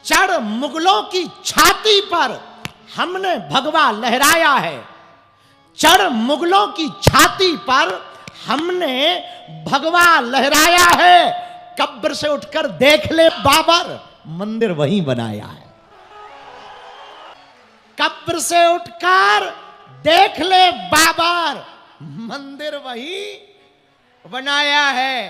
चढ़ मुगलों की छाती पर हमने भगवा लहराया है। चढ़ मुगलों की छाती पर हमने भगवा लहराया है। कब्र से उठकर देख ले बाबर, मंदिर वहीं बनाया है। कब्र से उठकर देख ले बाबर, मंदिर वहीं बनाया है।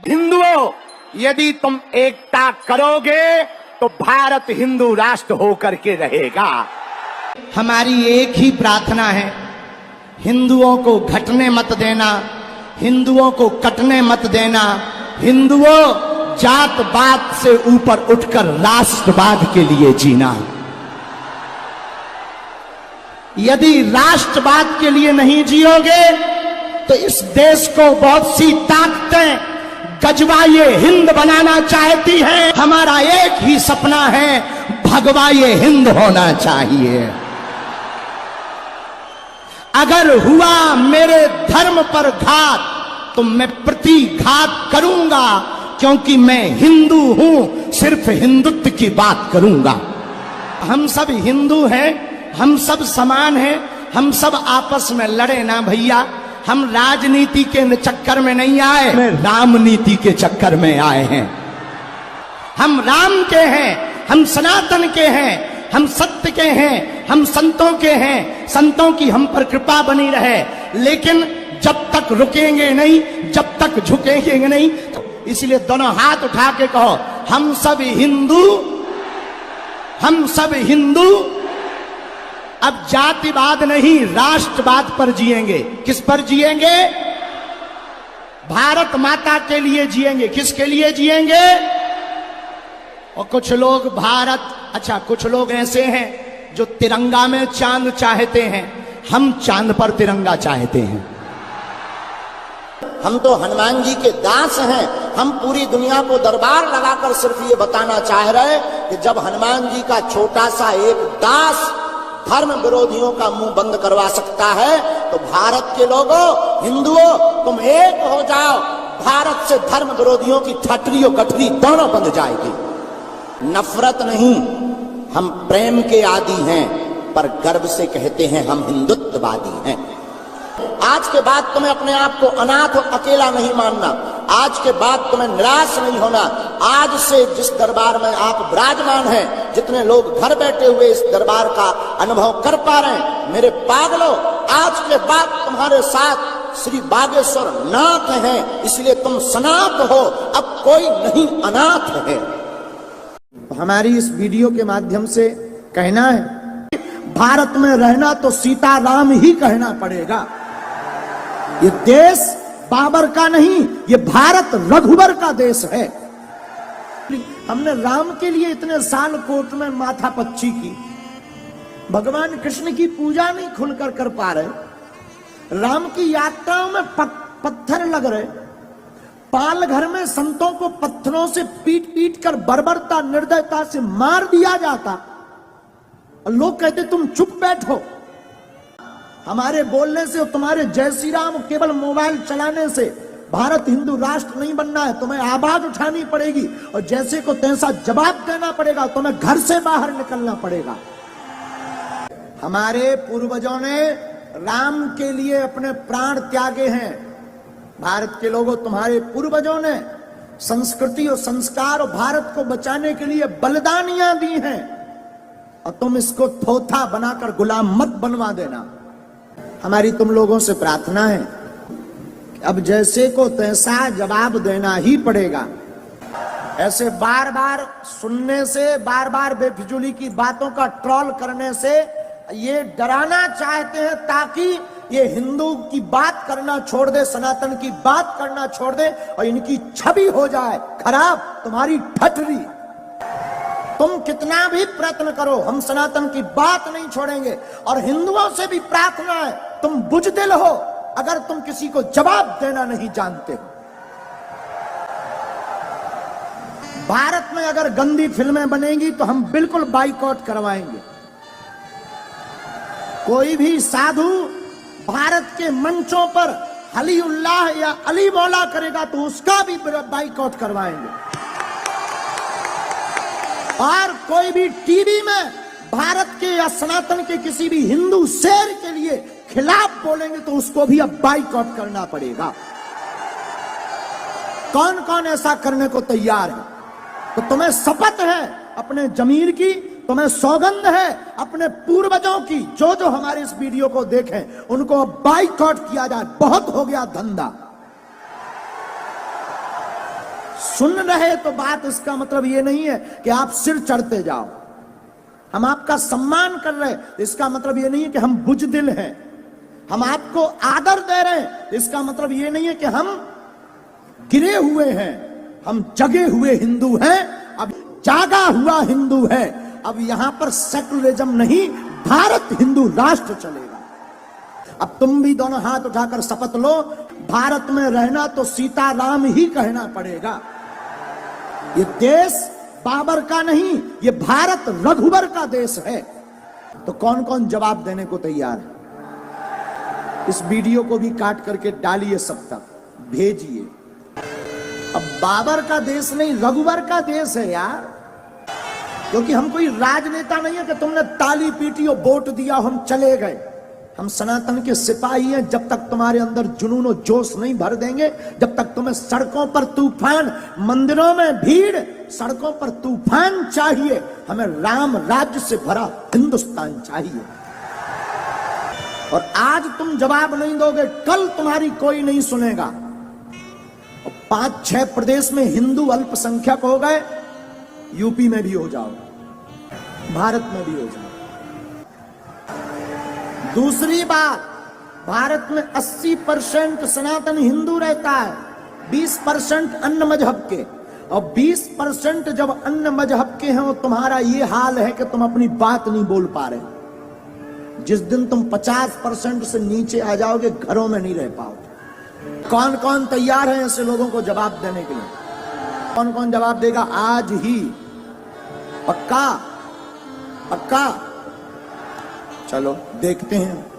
हिंदुओं, यदि तुम एकता करोगे तो भारत हिंदू राष्ट्र होकर के रहेगा। हमारी एक ही प्रार्थना है, हिंदुओं को घटने मत देना, हिंदुओं को कटने मत देना। हिंदुओं, जात पात से ऊपर उठकर राष्ट्रवाद के लिए जीना। यदि राष्ट्रवाद के लिए नहीं जियोगे तो इस देश को बहुत सी ताकतें गजवा ये हिंद बनाना चाहती हैं। हमारा एक ही सपना है, भगवा ये हिंद होना चाहिए। अगर हुआ मेरे धर्म पर घात तो मैं प्रतिघात करूंगा, क्योंकि मैं हिंदू हूं, सिर्फ हिंदुत्व की बात करूंगा। हम सब हिंदू हैं, हम सब समान हैं, हम सब आपस में लड़े ना भैया। हम राजनीति के चक्कर में नहीं आए, हम रामनीति के चक्कर में आए हैं। हम राम के हैं, हम सनातन के हैं, हम सत्य के हैं, हम संतों के हैं। संतों की हम पर कृपा बनी रहे, लेकिन जब तक रुकेंगे नहीं, जब तक झुकेंगे नहीं। इसलिए दोनों हाथ उठा के कहो, हम सब हिंदू, हम सब हिंदू। अब जातिवाद नहीं, राष्ट्रवाद पर जिएंगे। किस पर जिएंगे? भारत माता के लिए जिएंगे। किसके लिए जिएंगे? और कुछ लोग भारत, अच्छा कुछ लोग ऐसे हैं जो तिरंगा में चांद चाहते हैं। हम चांद पर तिरंगा चाहते हैं। हम तो हनुमान जी के दास हैं। हम पूरी दुनिया को दरबार लगाकर सिर्फ ये बताना चाह रहे कि जब हनुमान जी का छोटा सा एक दास धर्म विरोधियों का मुंह बंद करवा सकता है, तो भारत के लोगों, हिंदुओं, तुम एक हो जाओ। भारत से धर्म विरोधियों की ठटरी और गठरी दोनों बंद जाएगी। नफरत नहीं, हम प्रेम के आदी हैं, पर गर्व से कहते हैं हम हिंदुत्ववादी हैं। आज के बाद तुम्हें अपने आप को अनाथ और अकेला नहीं मानना। आज के बाद तुम्हें निराश नहीं होना। आज से जिस दरबार में आप विराजमान हैं, जितने लोग घर बैठे हुए इस दरबार का अनुभव कर पा रहे हैं, मेरे पागलों, आज के बाद तुम्हारे साथ श्री बागेश्वर नाथ हैं, इसलिए तुम सनाथ हो। अब कोई नहीं अनाथ है। हमारी इस वीडियो के माध्यम से कहना है, भारत में रहना तो सीताराम ही कहना पड़ेगा। ये देश बाबर का नहीं, ये भारत रघुवर का देश है। हमने राम के लिए इतने साल कोर्ट में माथा पच्ची की, भगवान कृष्ण की पूजा नहीं खुलकर कर पा रहे, राम की यात्राओं में पत्थर लग रहे, पाल घर में संतों को पत्थरों से पीट पीट कर बर्बरता निर्दयता से मार दिया जाता, और लोग कहते तुम चुप बैठो। हमारे बोलने से, तुम्हारे जय श्री राम केवल मोबाइल चलाने से भारत हिंदू राष्ट्र नहीं बनना है। तुम्हें आवाज उठानी पड़ेगी और जैसे को तैसा जवाब देना पड़ेगा। तुम्हें घर से बाहर निकलना पड़ेगा। हमारे पूर्वजों ने राम के लिए अपने प्राण त्यागे हैं। भारत के लोगों, तुम्हारे पूर्वजों ने संस्कृति और संस्कार और भारत को बचाने के लिए बलिदानियां दी हैं, और तुम इसको थोथा बनाकर गुलाम मत बनवा देना। हमारी तुम लोगों से प्रार्थना है, अब जैसे को तैसा जवाब देना ही पड़ेगा। ऐसे बार बार सुनने से, बार बार बेफिजूली की बातों का ट्रोल करने से ये डराना चाहते हैं ताकि ये हिंदू की बात करना छोड़ दे, सनातन की बात करना छोड़ दे और इनकी छवि हो जाए खराब, तुम्हारी ठठरी। तुम कितना भी प्रयत्न करो, हम सनातन की बात नहीं छोड़ेंगे। और हिंदुओं से भी प्रार्थना है, तुम बुजदिल हो अगर तुम किसी को जवाब देना नहीं जानते हो। भारत में अगर गंदी फिल्में बनेंगी तो हम बिल्कुल बाइकआउट करवाएंगे। कोई भी साधु भारत के मंचों पर अली उल्लाह या अली मौला करेगा तो उसका भी बाइकआउट करवाएंगे। और कोई भी टीवी में भारत के या सनातन के किसी भी हिंदू शेर के लिए खिलाफ बोलेंगे तो उसको भी अब बाइकआउट करना पड़ेगा। कौन कौन ऐसा करने को तैयार है? तो तुम्हें शपथ है अपने जमीर की, तुम्हें सौगंध है अपने पूर्वजों की, जो जो हमारे इस वीडियो को देखें उनको बाइकआउट किया जाए। बहुत हो गया धंधा। सुन रहे तो बात इसका मतलब ये नहीं है कि आप सिर चढ़ते जाओ। हम आपका सम्मान कर रहे हैं, इसका मतलब ये नहीं है कि हम बुजदिल हैं। हम आपको आदर दे रहे हैं, इसका मतलब ये नहीं है कि हम गिरे हुए हैं। हम जगे हुए हिंदू हैं, अब जागा हुआ हिंदू है। अब यहां पर सेकुलरिज्म नहीं, भारत हिंदू राष्ट्र चलेगा। अब तुम भी दोनों हाथ उठाकर शपथ लो, भारत में रहना तो सीताराम ही कहना पड़ेगा। ये देश बाबर का नहीं, ये भारत रघुवर का देश है। तो कौन कौन जवाब देने को तैयार है? इस वीडियो को भी काट करके डालिए, सब तक भेजिए। अब बाबर का देश नहीं, रघुवर का देश है यार। क्योंकि हम कोई राजनेता नहीं है कि तुमने ताली पीटी और वोट दिया हम चले गए। हम सनातन के सिपाही हैं। जब तक तुम्हारे अंदर जुनून और जोश नहीं भर देंगे, जब तक तुम्हें सड़कों पर तूफान, मंदिरों में भीड़, सड़कों पर तूफान चाहिए, हमें राम राज्य से भरा हिंदुस्तान चाहिए। और आज तुम जवाब नहीं दोगे, कल तुम्हारी कोई नहीं सुनेगा। और 5-6 प्रदेश में हिंदू अल्पसंख्यक हो गए, यूपी में भी हो जाओ, भारत में भी हो जाओ। दूसरी बात, भारत में 80% सनातन हिंदू रहता है, 20% अन्य मजहब के। और 20% जब अन्य मजहब के हैं, वो तुम्हारा ये हाल है कि तुम अपनी बात नहीं बोल पा रहे। जिस दिन तुम 50% से नीचे आ जाओगे, घरों में नहीं रह पाओगे। कौन कौन तैयार है ऐसे लोगों को जवाब देने के लिए? कौन कौन जवाब देगा आज ही? पक्का? पक्का? चलो देखते हैं।